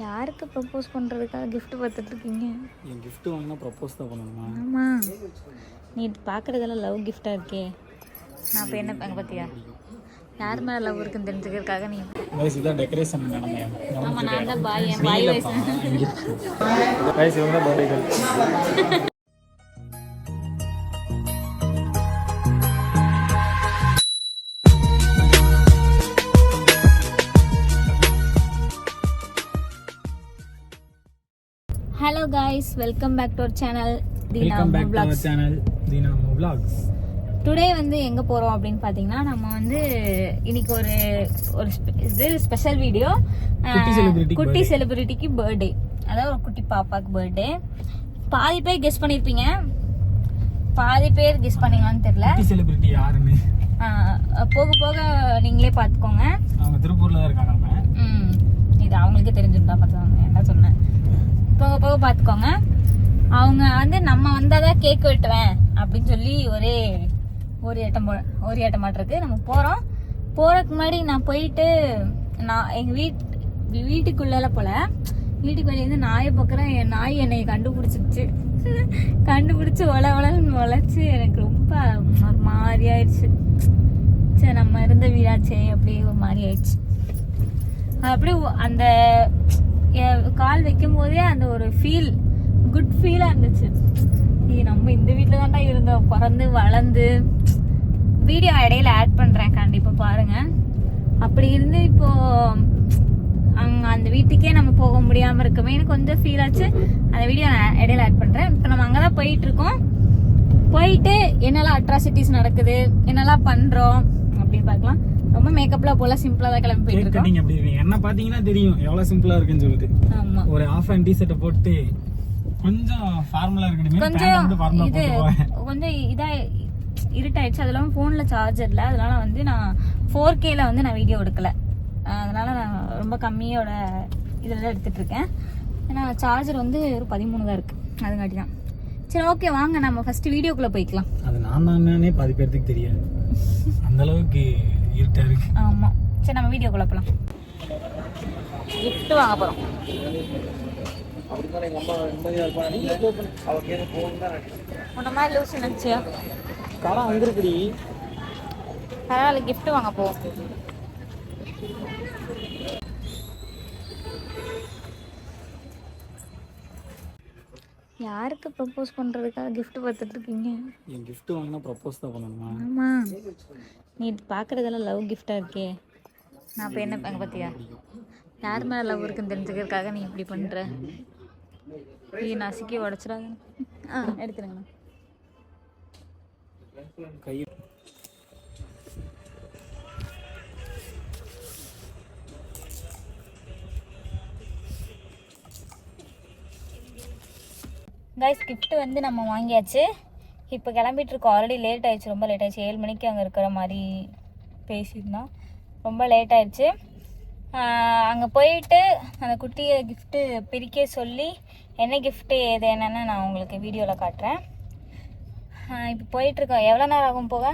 யாருக்கு ப்ரப்போஸ் பண்ணுறதுக்காக gift பார்த்துட்ருக்கீங்க? என் gift வாங்கினா ப்ரப்போஸ் தான் பண்ணணுமா? ஆமாம், நீ பார்க்குறதெல்லாம் லவ் கிஃப்டாக இருக்கே. நான் இப்போ என்ன அங்கே பார்த்தியா யார் மேலே லவ் இருக்குன்னு தெரிஞ்சுக்கிறதுக்காக நீ இதான் டெக்கரேஷன். ஆமாம், நான் தான் பாய், என் பாய் வயசு. இவங்க தான் birthday girl. Hello guys, welcome back to our channel Deena vlogs. Today வந்து எங்கே போகிறோம் அப்படின்னு பார்த்தீங்கன்னா, நம்ம வந்து இன்னைக்கு ஒரு ஸ்பெஷல் வீடியோ. குட்டி செலிபிரிட்டிக்கு பர்த்டே, அதாவது ஒரு குட்டி பாப்பாக்கு பர்த்டே. பாதி பேர் கெஸ் பண்ணியிருப்பீங்க, பாதி பேர் கெஸ் பண்ணீங்களான்னு தெரியல. குட்டி செலிபிரிட்டி யாருன்னு போக போக நீங்களே பார்த்துக்கோங்க. அவங்க திருப்பூர்ல தான் இருக்காங்க. இது அவங்களுக்கே தெரிஞ்சுட்டா பார்த்துக்கோங்க, என்ன சொன்னேன். போக போக பார்த்துக்கோங்க. அவங்க வந்து நம்ம வந்தாதான் கேக் வெட்டுவேன் அப்படின்னு சொல்லி ஒரு ஏட்டமாட்டிருக்கு. நம்ம போறதுக்கு முன்னாடி நான் போயிட்டு எங்கள் வீட்டுக்குள்ள போல வீட்டுக்கு வெளியே இருந்து நாயை பார்க்குறேன். என் நாய் என்னை கண்டுபிடிச்சிருச்சு. கண்டுபிடிச்சி ஒலன்னு உழைச்சி எனக்கு ரொம்ப மாறி ஆயிடுச்சு. சரி, நம்ம இருந்த வீடாச்சே அப்படியே ஒரு மாதிரி ஆயிடுச்சு. அப்படியே அந்த கால் வைக்கும் போதே அந்த ஒரு குட் ஃபீலாக இருந்துச்சு. நம்ம இந்த வீட்டில் தான்டா இருந்தோம், பிறந்து வளர்ந்து. வீடியோ இடையில ஆட் பண்ணுறேன், கண்டிப்பாக பாருங்கள். அப்படி இருந்து இப்போது அங்கே அந்த வீட்டுக்கே நம்ம போக முடியாமல் இருக்கமே, எனக்கு கொஞ்சம் ஃபீல் ஆச்சு. அந்த வீடியோ நான் இடையில ஆட் பண்ணுறேன். இப்போ நம்ம அங்கே தான் போயிட்டுருக்கோம். போயிட்டு என்னெல்லாம் அட்ராசிட்டிஸ் நடக்குது, என்னெல்லாம் பண்ணுறோம் அப்படின்னு பார்க்கலாம். ரொம்ப மேக்கப்லாம் போல சிம்பிளா தான் கிளம்பி போயிட்டு இருக்கோம். என்ன பாத்தீங்கன்னா தெரியும் எவ்வளவு சிம்பிளா இருக்குன்னு சொல்லிட்டு. ஆமா, ஒரு ஆஃப் அண்ட் டி-ஷர்ட் போட்டு கொஞ்சம் ஃபார்மலா இருக்குமே, கொஞ்சம் இது கொஞ்சம் இதா இருட்டாயிடுச்சு. அதெல்லாம் போன்ல சார்ஜர் இல்ல, அதனால வந்து நான் 4Kல வந்து நான் வீடியோ எடுக்கல. அதனால நான் ரொம்ப கம்மியோட இதில் தான் எடுத்துட்டு இருக்கேன். ஏன்னா சார்ஜர் வந்து ஒரு 13 தான் இருக்கு, அதுங்காட்டி தான். சரி, ஓகே, வாங்க நம்ம ஃபர்ஸ்ட் வீடியோக்குள்ள போய்க்கலாம். அது நானே பாதி பேருக்கு தெரியாது, அந்த அளவுக்கு இருட்டா இருக்கு. ஆமா, சரி நம்ம வீடியோக்குள்ள போலாம். gift வாங்க போறோம். உன்ன மாதிரி லூஸ் நினைச்சியா? கடை அங்க இருக்குடி. பரவாயில்ல, gift வாங்க போவோம். யாருக்கு ப்ரப்போஸ் பண்ணுறதுக்காக gift பார்த்துட்டு இருக்கீங்க? என் gift வாங்கினா ப்ரப்போஸ் தான் பண்ணணுமா? ஆமாம், நீ பார்க்குறதெல்லாம் லவ் கிஃப்டாக இருக்கே. நான் இப்போ என்ன அங்கே பார்த்தியா யார் மேலே லவ் இருக்குன்னு தெரிஞ்சுக்கிறதுக்காக நீ இப்படி பண்ணுற. நீ நசுக்கி உடச்சிடாத. எடுத்துருங்கண்ணா. கை கைஸ், கிஃப்ட் வந்து நம்ம வாங்கியாச்சு. இப்போ கிளம்பிட்டு இருக்கோம். ஆல்ரெடி லேட் ஆயிடுச்சு, ரொம்ப லேட் ஆயிடுச்சு. 7 மணிக்கு அங்கே இருக்கிற மாதிரி பேசியிருந்தோம். ரொம்ப லேட் ஆயிடுச்சு. அங்கே போயிட்டு அந்த குட்டியை கிஃப்ட்டு பிரிக்க சொல்லி என்ன கிஃப்ட்டு ஏது என்னன்னு நான் உங்களுக்கு வீடியோவில் காட்டுறேன். இப்போ போயிட்டுருக்கோம். எவ்வளோ நேரம் ஆகும் போக?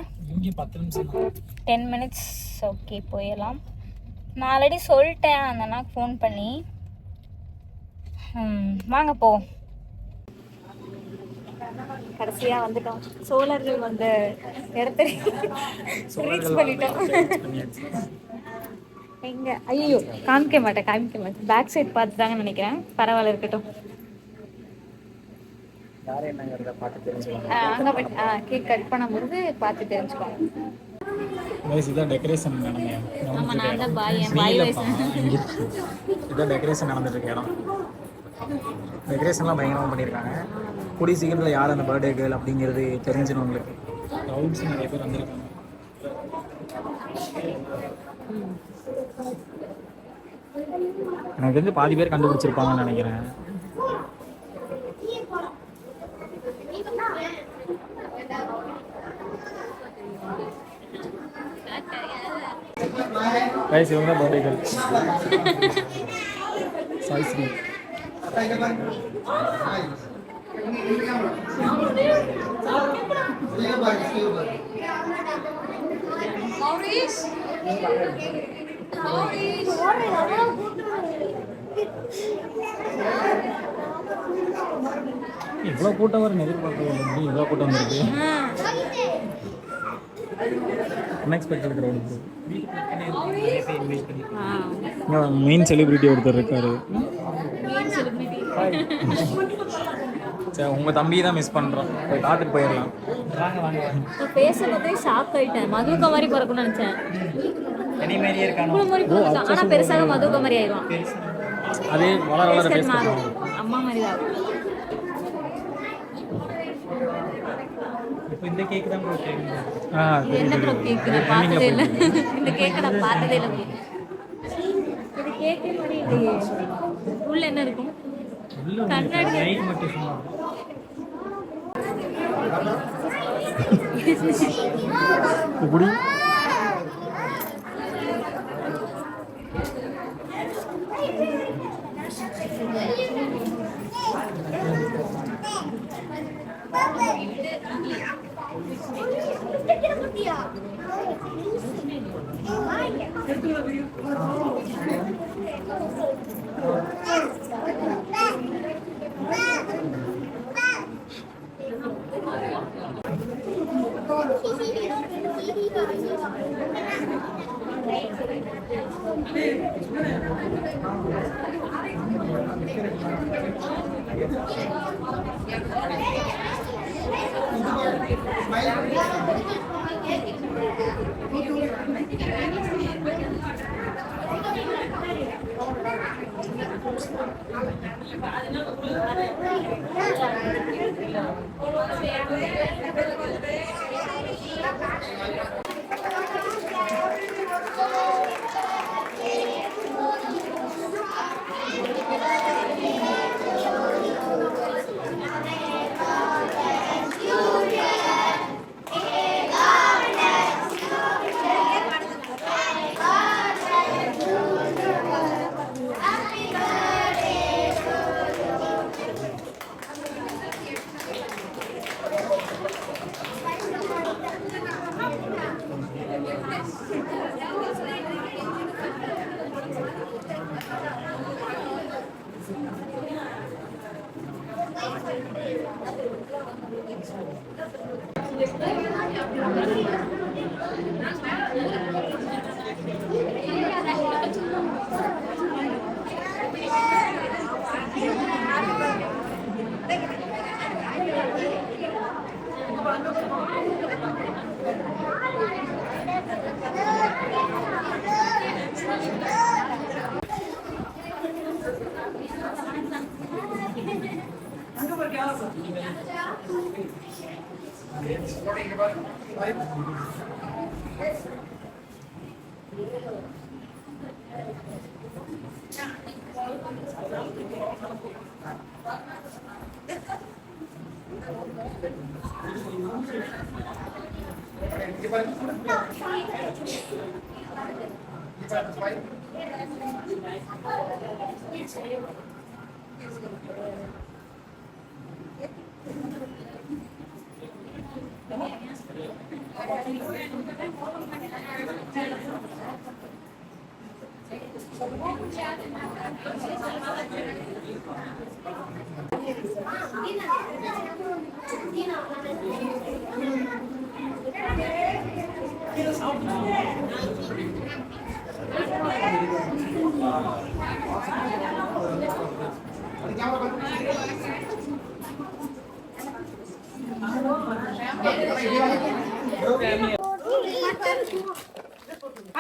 10 மினிட்ஸ். ஓகே, போயிடலாம். நான் ஆல்ரெடி சொல்லிட்டேன் அந்த அண்ணாக்கு ஃபோன் பண்ணி. வாங்க போவோம். கடைசியாக வந்துட்டோம். சோழர்கள் வந்த இடத்த ரீச் பண்ணிட்டோம். எங்க? ஐயோ, காமிக்க மாட்டேன். பேக் சைட் பார்த்து தாங்க நினைக்கிறேன். பரவாயில்ல, இருக்கட்டும். அங்கே போய் கேக் கட் பண்ணும்போது பார்த்து தெரிஞ்சுக்கோங்க. இதான் டெக்கரேஷன். ஆமாம், நான் தான் பாய், என் பாய் வயசு. இதான் டெக்கரேஷன் நடந்துட்டு இருக்க இடம். டெக்கரேஷன்லாம் பயங்கரமாக பண்ணியிருக்காங்க. கூடிய சீக்கிரத்தில் யார் அந்த பர்த்டே கேர்ள் அப்படிங்கிறது தெரிஞ்சிடும் உங்களுக்கு. க்ரௌட்ஸ் நிறைய பேர் வந்திருக்காங்க. எனக்கு தெரிஞ்சு பாதி பேர் கண்டுபிடிச்சிருப்பாங்கன்னு நினைக்கிறேன். கைஸ், இவங்க தான் பர்த்டே கேர்ள். சாய்ஸ்ரீ. இவ்வளோ கூட்டம் வரும் எதிர்பார்க்கவே இல்லை. இவ்வளோ கூட்டம் வந்துருக்கு. Unexpected crowd. மெயின் செலிபிரிட்டி ஒருத்தர் இருக்காரு. சரி, உங்க தம்பி தான் மிஸ் பண்றோம். போய் பார்த்துட்டு போயிடலாம். பேசுறதே ஷாக் ஆயிட்டேன். மதுவுக்கு மாதிரி பிறக்கும்னு நினைச்சேன். ஆனா பெருசாக மதுவுக்கு மாதிரி ஆயிடும். அதே வளர வளர பேசுறோம். அம்மா மாதிரி தான். இப்போ இந்த கேக் தான் ப்ரோ கேக். என்ன ப்ரோ கேக்? நான் பார்த்ததே இல்லை. இந்த கேக்கை நான் பார்த்ததே இல்லை. இது கேக்கே மாதிரி இல்லையே. உள்ள என்ன இருக்கும்? கண்ணாடி லைட் மட்டும் சும்மா. இப்படி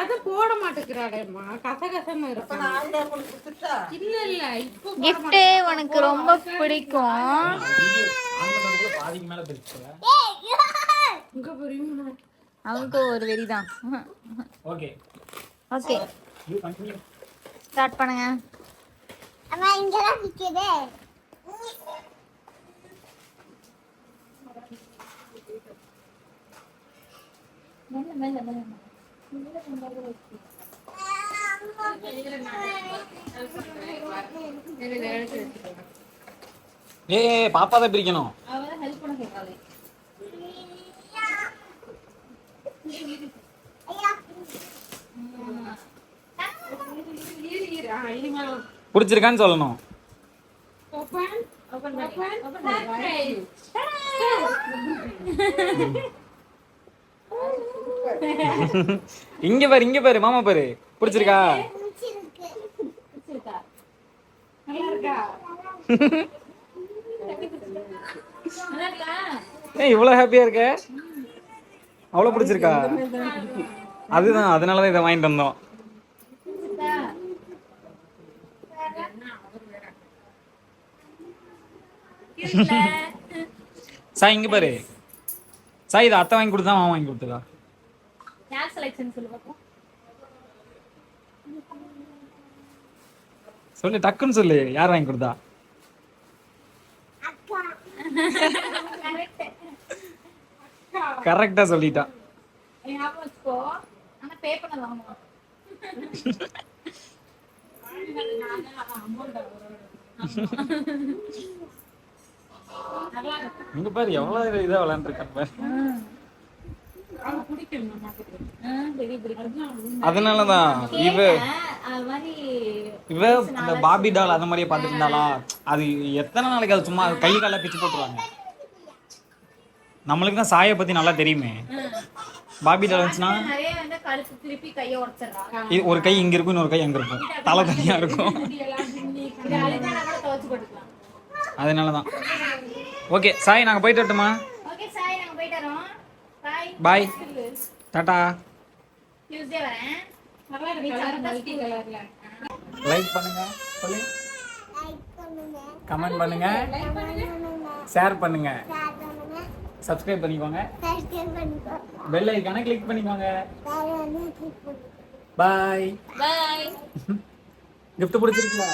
அது போட மாட்டேங்கிறாடேம்மா, கசகசன்னு இருக்கு. இல்ல இல்ல, இப்போ gift உனக்கு ரொம்ப பிடிக்கும். பாதிக்கு மேல பிரிச்சு இங்க புரியுமா? அவனுக்கு ஒரு வெறிதான். Okay okay, you continue. Start பண்ணுங்க. அம்மா இங்கதான் நிக்குது. மெல்ல மெல்ல மெல்ல. ஏய் பாப்பா தான் பிரிக்கணும். அவள ஹெல்ப் பண்ண கேட்காதே. பிடிச்சிருக்கான்னு சொல்லணும். ஓபன் ஓபன் இங்க பாரு மாமா பாரு. பிடிச்சிருக்கா? நல்லா இருக்கா? ஏய் இவ்வளவு ஹாப்பியா இருக்க? அவ்வளவு பிடிச்சிருக்கா? அதுதான், அதனாலதான் இதை வாங்கிட்டு வந்தோம். சாய் இங்க பாரு. சாய் இதை அத்தை வாங்கி கொடுத்தா மாமா வாங்கி கொடுத்ததா? யார் செலக்ஷன் சொல்லு பாப்போம். சொல்லு, டக்குன்னு சொல்லு. யார் வாங்கி கொடுத்தா? கரெக்டா சொல்லிட்டா. ஞாபகம் வச்சுக்கோ. ஆனா பே பண்ண வாங்குவோம். இங்க பாரு எவ்வளவு இதா விளையாண்டுருக்காங்க. அதனாலதான் இவ அந்த பாபி டால் அந்த மாதிரியே பாத்துட்டு இருந்தாளா, அது எத்தனை நாளைக்கு அது சும்மா கை கால பிச்சு போட்டுருவாங்க. நம்மளுக்கு தான் சாயை பத்தி நல்லா தெரியுமே. பாபி டால் வந்துச்சுன்னா ஒரு கை இங்க இருக்கும், இன்னொரு கை அங்க இருக்கும், தலை தனியா இருக்கும். அதனாலதான். ஓகே சாய், நாங்க போயிட்டு வரட்டுமா? பாய், டாடா. டியூஸ்டே வரேன். லைக் பண்ணுங்க, சொல்லு. லைக் பண்ணுங்க, கமெண்ட் பண்ணுங்க, ஷேர் பண்ணுங்க, ஷேர் பண்ணுங்க, ஷேர் பண்ணுங்க, சப்ஸ்கிரைப் பண்ணிக்கோங்க, சப்ஸ்கிரைப் பண்ணுங்க, பெல் ஐகானை கிளிக் பண்ணிக்கோங்க. வேற ஒன்று கிளிக் பண்ணுங்க. பாய். பாய். gift பிடிச்சிருக்கா?